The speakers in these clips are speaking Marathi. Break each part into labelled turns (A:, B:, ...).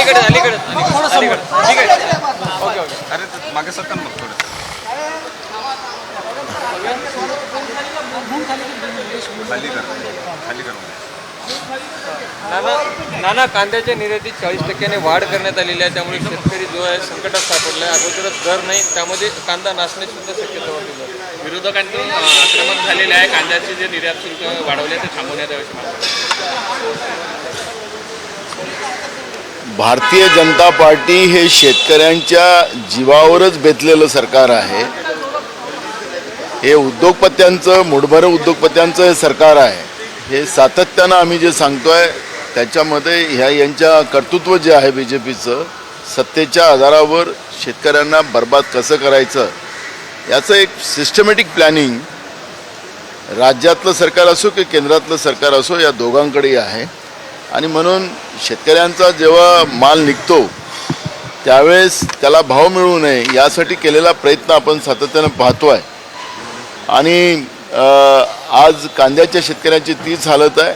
A: अलीकडे अलीकडे अलीकडे ठीक आहे. Okay okay.
B: अरे मागे सरकार मग थोडं खाली कर खाली कर.
A: नाना कांद्याच्या निर्यातीत 40% वाढ करण्यात आलेली आहे. त्यामुळे शेतकरी जो आहे संकटात सापडला आहे. अगोदरच दर नाही, त्यामध्ये कांदा नासण्याची सुद्धा शक्यता वाटते.
C: विरोधकांकडून आक्रमक झालेले आहे. कांद्याचे जे निर्यात शुल्क वाढवले ते थांबवण्यात यावे अशी मागणी.
D: भारतीय जनता पार्टी हे शेतकऱ्यांच्या जीवावरच बेतलेलं सरकार आहे. हे उद्योगपत्यांचं मुठभर उद्योगपत्यांचं हे सरकार आहे. हे सातत्यानं आम्ही जे सांगतोय त्याच्यामध्ये यांच्या कर्तृत्व जे आहे BJPचं सत्तेच्या आधारावर शेतकऱ्यांना बर्बाद कसं करायचं याचं एक सिस्टमॅटिक प्लॅनिंग राज्यातलं सरकार असो की केंद्रातलं सरकार असो या दोघांकडेही आहे. आणि म्हणून शेतकऱ्यांचा जेव्हा माल निघतो त्यावेळेस त्याला भाव मिळू नये यासाठी केलेला प्रयत्न आपण सातत्यानं पाहतोय. आणि आज कांद्याच्या शेतकऱ्यांची तीच हालत आहे.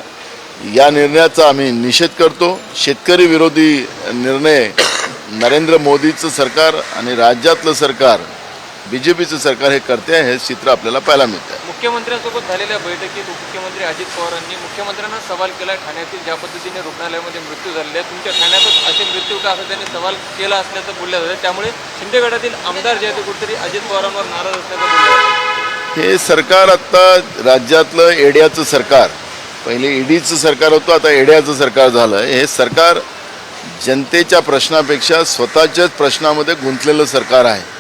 D: या निर्णयाचा आम्ही निषेध करतो. शेतकरी विरोधी निर्णय नरेंद्र मोदीचं सरकार आणि राज्यातलं सरकार BJPचं सरकार हे करते आहे, हे चित्र आपल्याला पाहायला मिळतं आहे.
A: मुख्यमंत्र्यांसोबत झालेल्या बैठकीत उपमुख्यमंत्री अजित पवारांनी मुख्यमंत्र्यांना सवाल केला ठाण्यातील ज्या पद्धतीने रुग्णालयामध्ये मृत्यू झालेले आहे, तुमच्या ठाण्यातच असे मृत्यू का असं त्यांनी सवाल केला असल्याचं बोललं जातं. त्यामुळे शिंदे गटातील आमदार जे आहे ते कुठेतरी अजित पवारांवर नाराज असल्याचं बोललं जातं.
D: हे सरकार आत्ता राज्यातलं एड्याचं सरकार, पहिले ईडीचं सरकार होतं, आता एड्याचं सरकार झालं. हे सरकार जनतेच्या प्रश्नापेक्षा स्वतःच्याच प्रश्नामध्ये गुंतलेलं सरकार आहे.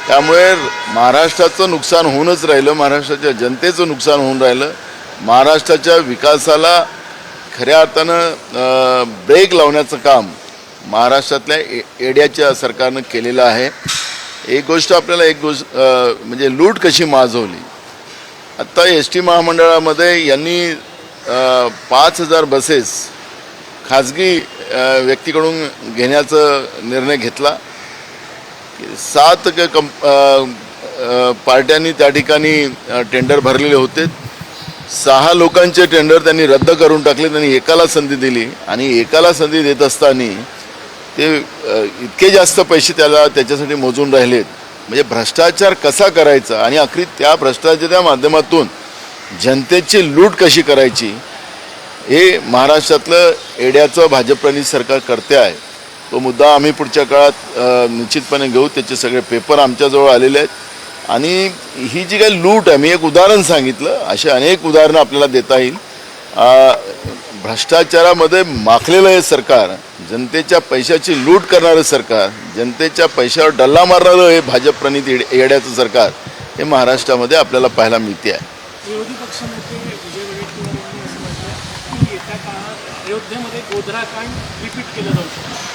D: त्यामुळे महाराष्ट्राचं नुकसान होऊनच राहिलं, महाराष्ट्राच्या जनतेचं नुकसान होऊन राहिलं. महाराष्ट्राच्या विकासाला खऱ्या अर्थानं ब्रेक लावण्याचं काम महाराष्ट्रातल्या एड्याच्या सरकारनं केलेलं आहे. एक गोष्ट आपल्याला म्हणजे लूट कशी माजवली. आत्ता ST महामंडळामध्ये यांनी 5,000 बसेस खाजगी व्यक्तीकडून घेण्याचा निर्णय घेतला. 7 पार्ट्यांनी त्या ठिकाणी टेंडर भरलेले होते. 6 लोकांचे टेंडर त्यांनी रद्द करून टाकले. त्यांनी एकाला संधी दिली आणि एकाला संधी देत असताना ते इतके जास्त पैसे त्याच्यासाठी मोजून राहिलेत. म्हणजे भ्रष्टाचार कसा करायचा आणि अखेर त्या भ्रष्टाचाराच्या माध्यमातून जनतेची लूट कशी करायची हे महाराष्ट्रातलं एड्याचं भाजपप्रणित सरकार करते आहे. तो मुद्दा आम्ही पुढच्या काळात निश्चितपणे घेऊ. त्याचे सगळे पेपर आमच्याजवळ आलेले आहेत. आणि ही जी काही लूट आहे, मी एक उदाहरण सांगितलं, असे अनेक उदाहरणं आपल्याला देता येईल. भ्रष्टाचारामध्ये माखलेलं हे सरकार, जनतेच्या पैशाची लूट करणारं सरकार, जनतेच्या पैशावर डल्ला मारणारं हे भाजपप्रणित येड्याचं सरकार हे महाराष्ट्रामध्ये आपल्याला पाहायला मिळते आहे.
E: विरोधी पक्षनेते विजय वडेट्टीवार यांनी असं म्हटलं की येत्या काळात अयोध्येमध्ये गोधरा कांड रिपीट केलं जाऊ शकतं.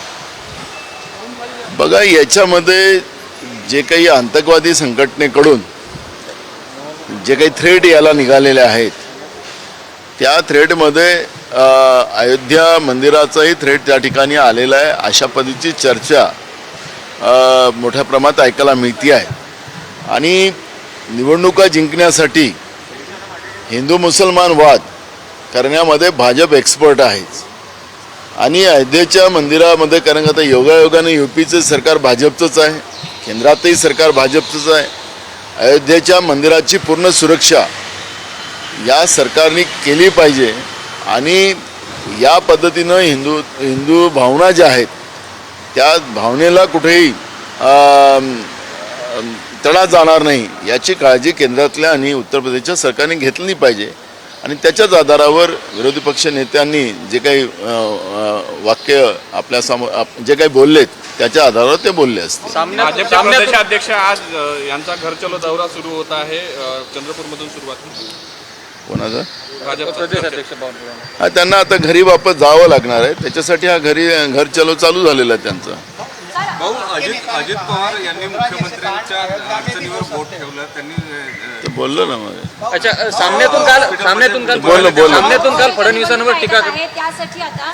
D: बघा, याच्यामध्ये जे काही आतंकवादी संघटनेकडून जे काही थ्रेट याला निघालेले आहेत त्या थ्रेटमध्ये अयोध्या मंदिराचाही थ्रेट त्या ठिकाणी आलेला आहे. अशा पद्धतीची चर्चा मोठ्या प्रमाणात ऐकायला मिळते आहे. आणि निवडणुका जिंकण्यासाठी हिंदू मुसलमान वाद करण्यामध्ये भाजप एक्सपर्ट आहेच. आणि अयोध्येच्या मंदिरामध्ये, कारण आता योगायोगाने UPचं सरकार भाजपचंच आहे, केंद्रातही सरकार भाजपचंच आहे. अयोध्येच्या मंदिराची पूर्ण सुरक्षा या सरकारने केली पाहिजे. आणि या पद्धतीनं हिंदू भावना ज्या आहेत त्या भावनेला कुठेही तडा जाणार नाही याची काळजी केंद्रातल्या आणि उत्तर प्रदेशच्या सरकारने घेतली पाहिजे. आणि त्याच्याच आधारावर विरोधी पक्ष नेत्यांनी जे काही वाक्य आपल्यासमोर जे काही बोललेत त्याच्या आधारावर ते बोलले असते.
C: भाजपचे प्रदेशाध्यक्ष आज यांचा घर चलो दौरा सुरू होत आहे. चंद्रपूरमधून सुरुवात.
D: कोणाचा?
C: भाजप
A: प्रदेशाध्यक्ष बावनकुळे.
D: हा, त्यांना आता घरी वापस जावं लागणार आहे. त्याच्यासाठी हा घर चलो चालू झालेला आहे त्यांचा.
B: भाऊ, अजित पवार यांनी मुख्यमंत्र्यांच्या अडचणीवर बोट ठेवलं. त्यांनी
D: बोललो ना मग.
A: अच्छा, सामन्यातून काल फडणवीसांवर टीका
F: आहे. त्यासाठी आता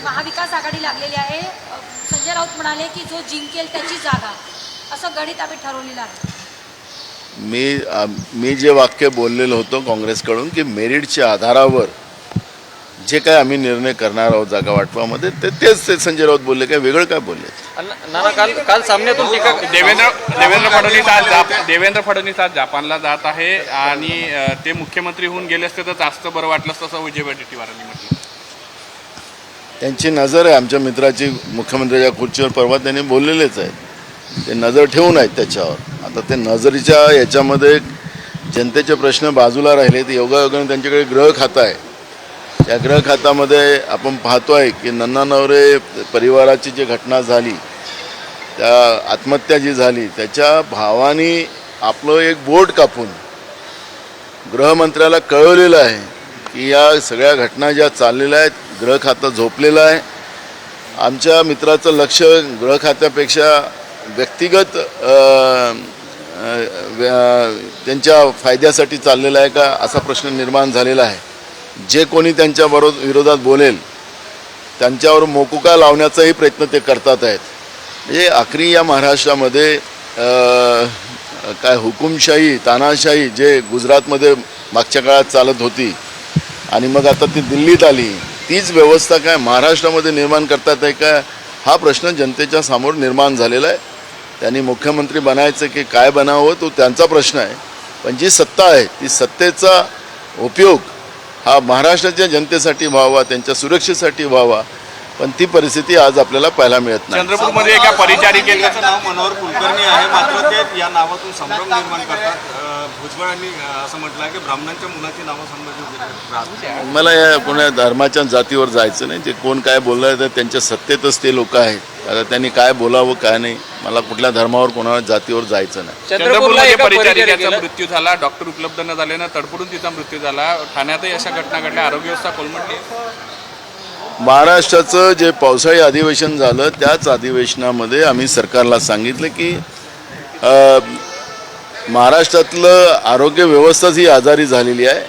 F: महाविकास आघाडी लागलेली आहे. संजय राऊत म्हणाले की जो जिंकेल त्याची जागा, असं गणित आम्ही ठरवलेलं आहे. मी
D: जे वाक्य बोललेलं होतं काँग्रेसकडून की मेरिटच्या आधारावर जे काय आम्ही निर्णय करणार आहोत जागा वाटपामध्ये तेच ते संजय राऊत बोलले, काय वेगळं काय बोलले.
A: नाना काल सामन्यातून टीका
C: देवेंद्र फडणवीस आज जापानला जात आहे आणि ते मुख्यमंत्री होऊन गेले असते तर जास्त बरं वाटलं असतं असं विजय वडेट्टीवारांनी म्हटलं.
D: त्यांची नजर आहे आमच्या मित्राची मुख्यमंत्र्याच्या खुर्चीवर, परवा त्यांनी बोललेलेच आहेत. ते नजर ठेवून आहेत त्याच्यावर. आता ते नजरेच्या याच्यामध्ये जनतेचे प्रश्न बाजूला राहिले. तर योगायोगाने त्यांच्याकडे गृह खातं आहे. त्या गृह खात्यामध्ये आपण पाहतो आहे की नन्ना नवरे परिवाराची जी घटना झाली, त्या आत्महत्या जी झाली, त्याच्या भावानी आपलं एक बोट कापून गृहमंत्र्याला कळवलेलं आहे की या सगळ्या घटना ज्या चाललेल्या आहेत, गृह खातं झोपलेलं आहे. आमच्या मित्राचं लक्ष गृह खात्यापेक्षा व्यक्तिगत त्यांच्या फायद्यासाठी चाललेला आहे का असा प्रश्न निर्माण झालेला आहे. जे कोणी त्यांच्या विरोधात बोलेल त्यांच्यावर मोकुका लावण्याचाही प्रयत्न ते करतात आहेत. म्हणजे आखरी या महाराष्ट्रामध्ये काय हुकुमशाही, तानाशाही जे गुजरातमध्ये मागच्या काळात चालत होती आणि मग आता ती दिल्लीत आली, तीच व्यवस्था काय महाराष्ट्रामध्ये निर्माण करतात आहे का, हा प्रश्न जनतेच्या समोर निर्माण झालेला आहे. त्यांनी मुख्यमंत्री बनायचं की काय बनावं तो त्यांचा प्रश्न आहे. पण जी सत्ता आहे ती सत्तेचा उपयोग हा महाराष्ट्राच्या जनतेसाठी व्हावा, त्यांच्या सुरक्षेसाठी व्हावा. पण ती परिस्थिती आज आपल्याला पाहायला मिळत नाही.
C: चंद्रपूरमध्ये एका परिचारिकेचं
B: नाव मनोहर कुलकर्णी आहे, मात्र ते या नावातून संभ्रम निर्माण करतात. भुजबळांनी असं म्हटलं आहे की ब्राह्मणांच्या मुलाची नावं संबंधित.
D: मला या कोणा धर्माच्या जातीवर जायचं नाही. जे कोण काय बोललं तर त्यांच्या सत्तेतच ते लोक आहेत. आता त्यांनी काय बोलावं काय नाही, मला कुठल्या धर्मावर कोणा जातीवर जायचं नाही.
C: चंद्रपूरमध्ये परिचारिकेचा मृत्यू झाला, डॉक्टर उपलब्ध न झाल्यानं तडफडून तिचा मृत्यू झाला. ठाण्यातही अशा घटना घडल्या, आरोग्य व्यवस्था कोलमडली.
D: महाराष्ट्राचं जे पावसाळी अधिवेशन झालं त्याच अधिवेशनामध्ये आम्ही सरकारला सांगितलं की महाराष्ट्रातलं आरोग्य व्यवस्थाच ही आजारी झालेली आहे.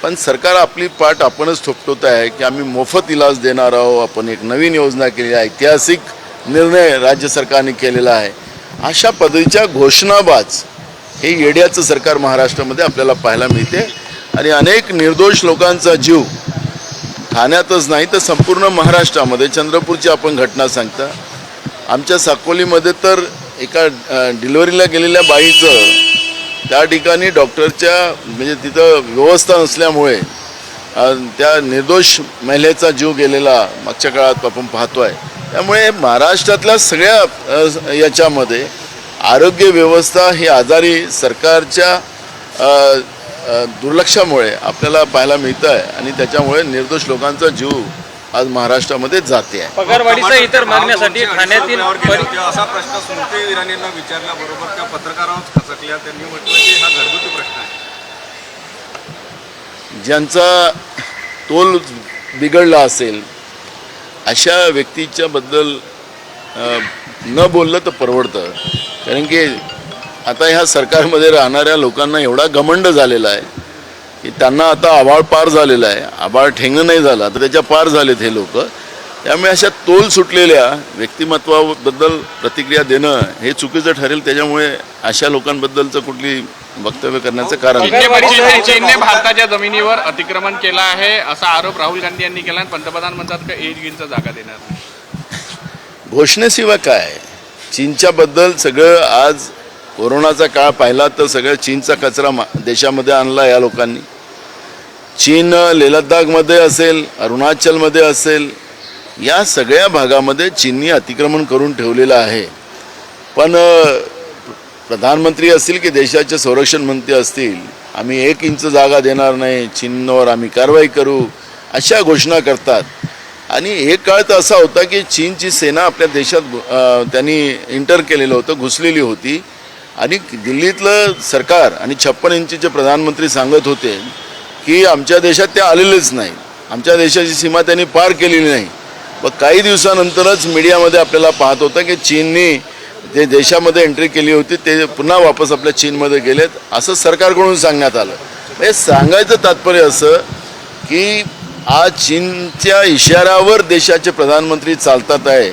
D: पण सरकार आपली पाठ आपणच थोपटत आहे की आम्ही मोफत इलाज देणार आहोत. आपण एक नवीन योजना केली आहे, ऐतिहासिक निर्णय राज्य सरकारने केलेला आहे. अशा पद्धतीच्या घोषणाबाज हे येड्याचं सरकार महाराष्ट्रामध्ये आपल्याला पाहायला मिळते. आणि अनेक निर्दोष लोकांचा जीव ठाण्यातच नाही तर संपूर्ण महाराष्ट्रामध्ये, चंद्रपूरची आपण घटना सांगता, आमच्या साकोलीमध्ये तर एका डिलिव्हरीला गेलेल्या बाईचं त्या ठिकाणी डॉक्टरच्या म्हणजे तिथं व्यवस्था नसल्यामुळे त्या निर्दोष महिलेचा जीव गेलेला मागच्या काळात आपण पाहतो आहे. त्यामुळे महाराष्ट्रातल्या सगळ्या याच्यामध्ये आरोग्य व्यवस्था ही आजारी सरकारच्या दुर्लक्षामुळे आपल्याला पाहायला मिळतं आहे. आणि त्याच्यामुळे निर्दोष लोकांचा जीव आज महाराष्ट्रामध्ये जाते आहे.
A: पगारवाढीचा इतर मागण्यासाठी ठाण्यातील
B: असा प्रश्न स्मृती इराणींना विचारल्याबरोबर त्या पत्रकारांवर खचकल्या. त्यांनी म्हटलं की हा घरगुती प्रश्न आहे.
D: ज्यांचा तोल बिघडला असेल अशा व्यक्तीच्या बद्दल न बोललं तर परवडतं. कारण की आता ह्या सरकारमध्ये राहणाऱ्या लोकांना एवढा घमंड झालेला आहे की त्यांना आता आभाळ पार झालेला आहे. आभाळ ठेंगणं नाही झाला तर त्याच्या पार झालेत हे लोक. त्यामुळे अशा तोल सुटलेल्या व्यक्तिमत्वाबद्दल प्रतिक्रिया देणं हे चुकीचं ठरेल. त्याच्यामुळे अशा लोकांबद्दलचं कुठली वक्तव्य करण्याचं कारण नाही.
C: चीनने भारताच्या जमिनीवर अतिक्रमण केलं आहे असा आरोप राहुल गांधी यांनी केला. पंतप्रधान म्हणतात की एजगिनचा जागा देणार नाही.
D: घोषणेशिवाय काय, चीनच्या बद्दल सगळं आज कोरोनाचा काळ पाहिला तर सगळं चीनचा कचरा देशामध्ये आणला या लोकांनी. चीन लेह लडाखमध्ये असेल, अरुणाचलमध्ये असेल, या सगळ्या भागामध्ये चीननी अतिक्रमण करून ठेवलेलं आहे. पण प्रधानमंत्री असतील की देशाचे संरक्षण मंत्री असतील, आम्ही 1 इंच जागा देणार नाही, चीनवर आम्ही कारवाई करू, अशा घोषणा करतात. आणि एक काळ तर असा होता की चीनची सेना आपल्या देशात त्यांनी इंटर केलेलं होतं, घुसलेली होती. आणि दिल्लीतलं सरकार आणि 56 इंचीचे प्रधानमंत्री सांगत होते की आमच्या देशात ते आलेलेच नाही, आमच्या देशाची सीमा त्यांनी पार केलेली नाही. व काही दिवसानंतरच मीडियामध्ये आपल्याला पाहत होतं की चीननी जे देशामध्ये एंट्री केली होती ते पुन्हा वापस आपल्या चीनमध्ये गेलेत, असं सरकारकडून सांगण्यात आलं. हे सांगायचं तात्पर्य असं की आज चीनच्या इशाऱ्यावर देशाचे प्रधानमंत्री चालतात आहे.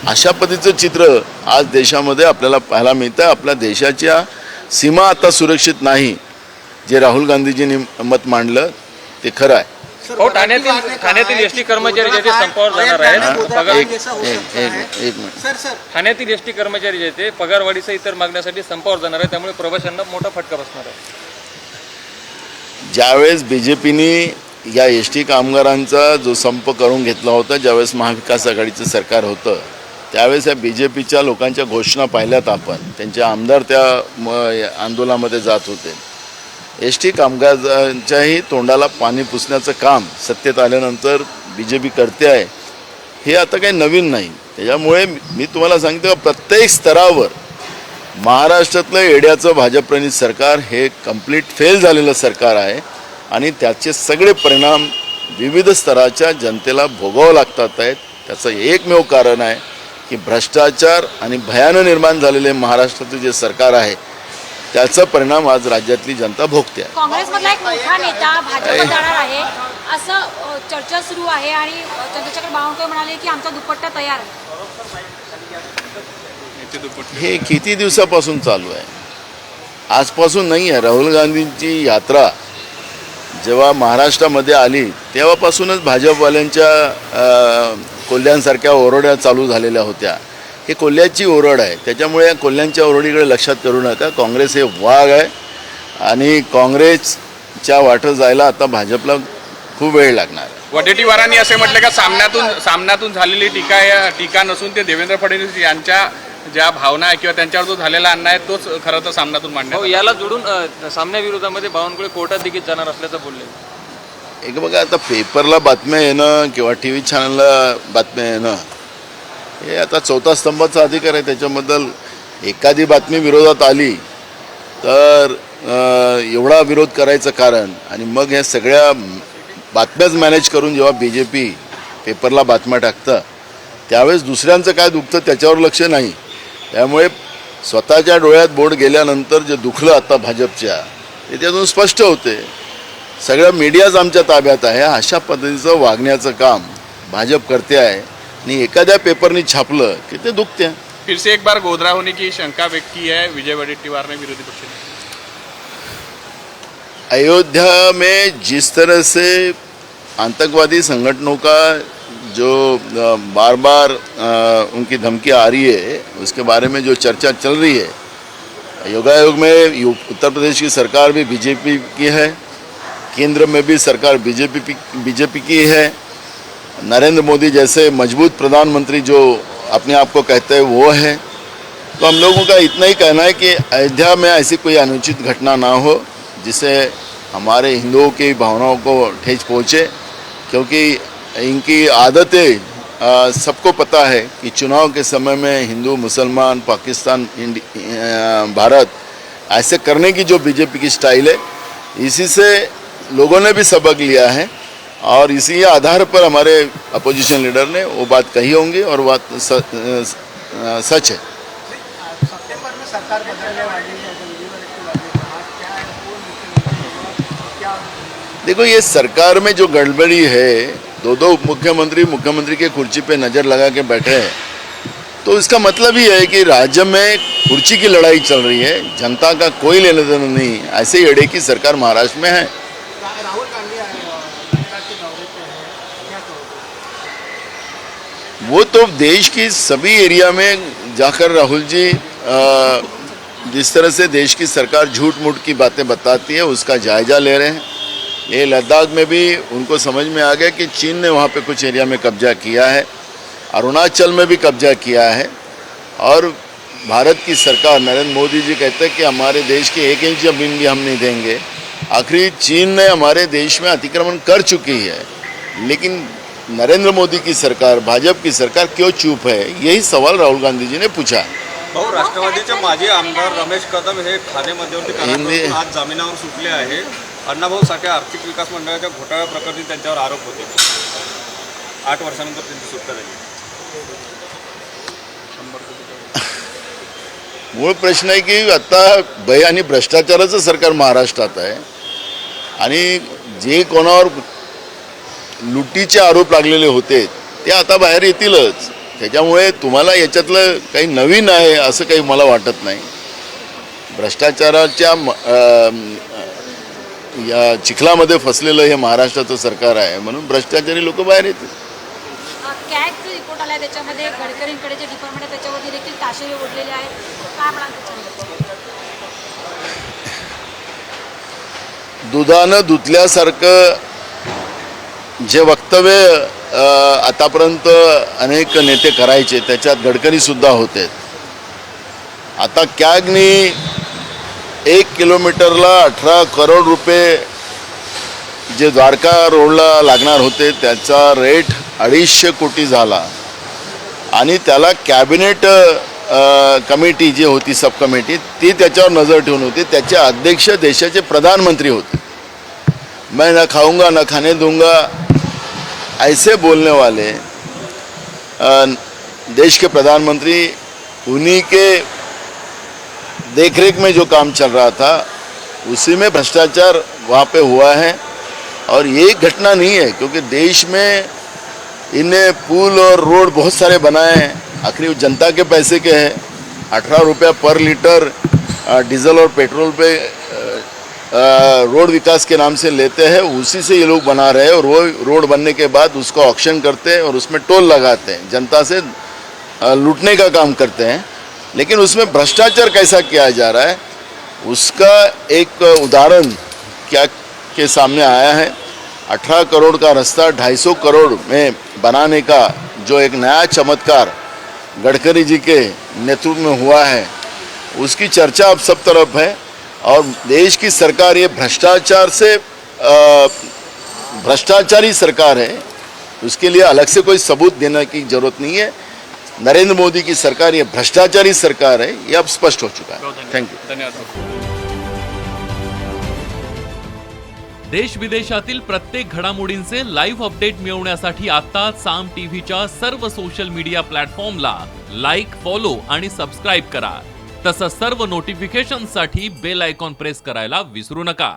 D: अशा पद्धतीचं चित्र आज देशामध्ये आपल्याला पाहायला मिळतं. आपल्या देशाच्या सीमा आता सुरक्षित नाही. जे राहुल गांधीजींनी मत मांडलं ते खरं आहे.
A: हो, ठाण्यातील एसटी कर्मचारी जे ते संपावर जाणार आहेत. पगार
D: एक मिनिट.
A: ठाण्यातील एसटी कर्मचारी जे ते पगारवाढीसह इतर मागण्यासाठी संपावर जाणार आहे. त्यामुळे प्रवाशांना मोठा फटका बसणार आहे.
D: ज्यावेळेस BJPने या एस टी कामगारांचा जो संप करून घेतला होता, ज्यावेळेस महाविकास आघाडीचं सरकार होतं, त्यावेळेस या BJPच्या लोकांच्या घोषणा पाहिल्यात आपण. त्यांचे आमदार त्या आंदोलनामध्ये जात होते. एस टी कामगारांच्याही तोंडाला पाणी पुसण्याचं काम सत्तेत आल्यानंतर BJP करते आहे. हे आता काही नवीन नाही. त्याच्यामुळे मी तुम्हाला सांगतो, प्रत्येक स्तरावर महाराष्ट्रातलं येड्याचं भाजपप्रणित सरकार हे कंप्लीट फेल झालेलं सरकार आहे आणि त्याचे सगळे परिणाम विविध स्तराच्या जनतेला भोगावं लागतात आहेत. त्याचं एकमेव कारण आहे की भ्रष्टाचार आणि भयानं निर्माण झालेले महाराष्ट्राचं जे सरकार आहे त्याचा परिणाम आज राज्यातली जनता भोगते आहे.
F: काँग्रेसमधला एक मोठा नेता भाजपत जाणार आहे असं चर्चा सुरू आहे आणि चंद्रशेखर बावनकुळे म्हणाले की आमचा दुपट्टा तयार आहे.
D: हे किती दिवसापासून चालू आहे? आजपासून नाही आहे. राहुल गांधींची यात्रा जेव्हा महाराष्ट्रामध्ये आली तेव्हापासूनच भाजपवाल्यांच्या कोल्ह्यांसारख्या ओरड्या चालू झालेल्या होत्या. हे कोल्ह्याची ओरड आहे. त्याच्यामुळे या कोल्ह्यांच्या ओरडीकडे लक्षात करू नका. काँग्रेस हे वाघ आहे आणि काँग्रेसच्या वाटं जायला आता भाजपला खूप वेळ लागणार आहे.
C: वडेट्टीवारांनी असे म्हटले का सामन्यातून झालेली टीका नसून ते देवेंद्र फडणवीस यांच्या ज्या भावना आहे किंवा त्यांच्यावर जो झालेला अन्याय आहे तोच खरं तर सामन्यातून मांडण्यात.
A: हो, याला जोडून सामन्याविरोधामध्ये बावनकुळे कोर्टात देखील जाणार असल्याचं बोलले.
D: एक बघा, आता पेपरला बातम्या येणं किंवा TV चॅनलला बातम्या येणं हे आता चौथा स्तंभाचा अधिकार आहे. त्याच्याबद्दल एखादी बातमी विरोधात आली तर एवढा विरोध करायचं कारण आणि मग ह्या सगळ्या बातम्याच मॅनेज करून जेव्हा BJP पेपरला बातम्या टाकतं त्यावेळेस दुसऱ्यांचं काय दुखतं त्याच्यावर लक्ष नाही. त्यामुळे स्वतःच्या डोळ्यात बोट गेल्यानंतर जे दुखलं आता भाजपच्या ते त्यातून स्पष्ट होते. सगळं मीडियाच आमच्या ताब्यात आहे अशा पद्धतीचं वागण्याचं काम भाजप करते आहे आणि एखाद्या पेपरनी छापलं की ते दुखते.
C: फिर से एक बार गोधरा होने की शंका व्यक्त की है विजय वडेट्टीवार ने विरोधी पक्ष ने.
D: अयोध्या में जिस तरह से आतंकवादी संगठनों का जो बार बार उनकी धमकी आ रही है उसके बारे में जो चर्चा चल रही है, योगायोग में उत्तर प्रदेश की सरकार भी BJP की है, केंद्र में भी सरकार बीजेपी की है, नरेंद्र मोदी जैसे मजबूत प्रधानमंत्री जो अपने आप को कहते हैं वो है. तो हम लोगों का इतना ही कहना है कि अयोध्या में ऐसी कोई अनुचित घटना ना हो जिससे हमारे हिंदुओं की भावनाओं को ठेस पहुँचे, क्योंकि इनकी आदतें सबको पता है कि चुनाव के समय में हिंदू मुसलमान पाकिस्तान भारत ऐसे करने की जो BJP की स्टाइल है, इसी से लोगों ने भी सबक लिया है और इसी आधार पर हमारे अपोजिशन लीडर ने वो बात कही होंगी और बात सच है.
G: सप्टेंबर में सरकार बदलने वाली है,
D: देखो, ये सरकार में जो गड़बड़ी है, दो मुख्यमंत्री के कुर्सी पे नज़र लगा के बैठे हैं, तो इसका मतलब ही है कि राज्य में कुर्सी की लड़ाई चल रही है, जनता का कोई लेना देना नहीं. ऐसे एड़े की सरकार महाराष्ट्र में है.
G: राहुल गांधी अमेरिका के दौरे पे हैं, क्या कहोगे?
D: वो तो देश की सभी एरिया में जाकर राहुल जी जिस तरह से देश की सरकार झूठ मूठ की बातें बताती है उसका जायजा ले रहे हैं. ये लद्दाख में भी उनको समझ में आ गया कि चीन ने वहाँ पे कुछ एरिया में कब्जा किया है, अरुणाचल में भी कब्जा किया है और भारत की सरकार नरेंद्र मोदी जी कहते हैं कि हमारे देश की 1 इंच जमीन भी हम नहीं देंगे. आखिरी चीन ने हमारे देश में अतिक्रमण कर चुकी है, लेकिन नरेंद्र मोदी की सरकार, भाजप की सरकार क्यों चुप है, यही सवाल राहुल गांधी जी ने पूछा.
B: भाऊ, राष्ट्रवादीचे माजी आमदार रमेश कदम हे ठाणे मध्यवर्ती कारागृहातून आज जामिनावर सुटले आहे. अण्णाभाऊ साठे आर्थिक विकास मंडळाच्या घोटाळ्या प्रकरणी त्यांच्यावर आरोप होते. 8 वर्षानंतर त्यांची सुटका झाली.
D: मूळ प्रश्न आहे की आता भय आणि भ्रष्टाचाराचं सरकार महाराष्ट्रात आहे आणि जे कोणावर लुटीचे आरोप लागलेले होते ते आता बाहेर येतीलच. त्याच्यामुळे तुम्हाला याच्यातलं काही नवीन आहे असं काही मला वाटत नाही. भ्रष्टाचाराच्या या चिखलामध्ये फसलेलं हे महाराष्ट्राचं सरकार आहे, म्हणून भ्रष्टाचारी लोक बाहेर येतील.
F: कॅगचा रिपोर्ट आला त्याच्यामध्ये गडकरींकडे जे डिपार्टमेंट आहे त्याच्यावरती देखील ताशेरे ओढलेले आहेत. काय म्हणाल त्याच्यामध्ये?
D: दुधानं धुतल्यासारखं जे वक्तव्य आतापर्यंत अनेक नेते करायचे त्याच्यात गडकरीसुद्धा होते. आता कॅगनी 1 किलोमीटरला 18 करोड रुपये जे द्वारका रोडला लागणार होते त्याचा रेट 250 कोटी झाला आणि त्याला कॅबिनेट कमिटी जी होती सब कमिटी ती त्याच्यावर नजर ठेवून होती. त्याचे अध्यक्ष देशाचे प्रधानमंत्री होते. मैं न खाऊंगा न खाने दूंगा ऐसे बोलने वाले देश के प्रधानमंत्री, उन्हीं के देखरेख में जो काम चल रहा था उसी में भ्रष्टाचार वहाँ पे हुआ है. और ये एक घटना नहीं है क्योंकि देश में इन्हें पुल और रोड बहुत सारे बनाए हैं. आखिर जनता के पैसे के हैं. 18 रुपया पर लीटर डीजल और पेट्रोल पे रोड विकास के नाम से लेते हैं, उसी से ये लोग बना रहे हैं. और वो रोड बनने के बाद उसको ऑक्शन करते हैं और उसमें टोल लगाते हैं, जनता से लूटने का काम करते हैं. लेकिन उसमें भ्रष्टाचार कैसा किया जा रहा है उसका एक उदाहरण क्या के सामने आया है. 18 करोड़ का रास्ता 250 करोड़ में बनाने का जो एक नया चमत्कार गडकरी जी के नेतृत्व में हुआ है उसकी चर्चा अब सब तरफ है. और देश की सरकार ये भ्रष्टाचार से भ्रष्टाचारी सरकार है, उसके लिए अलग से कोई सबूत देने की जरूरत नहीं है. नरेंद्र मोदी की सरकार ये भ्रष्टाचारी सरकार है, ये अब स्पष्ट हो चुका है. Thank you.
C: धन्यवाद.
H: देश विदेशातील प्रत्येक घडामोडींचे लाईव्ह अपडेट मिळवण्यासाठी आता साम टीव्हीच्या सर्व सोशल मीडिया प्लॅटफॉर्मला लाईक, फॉलो आणि सबस्क्राईब करा. तसंच सर्व नोटिफिकेशनसाठी बेल आयकॉन प्रेस करायला विसरू नका.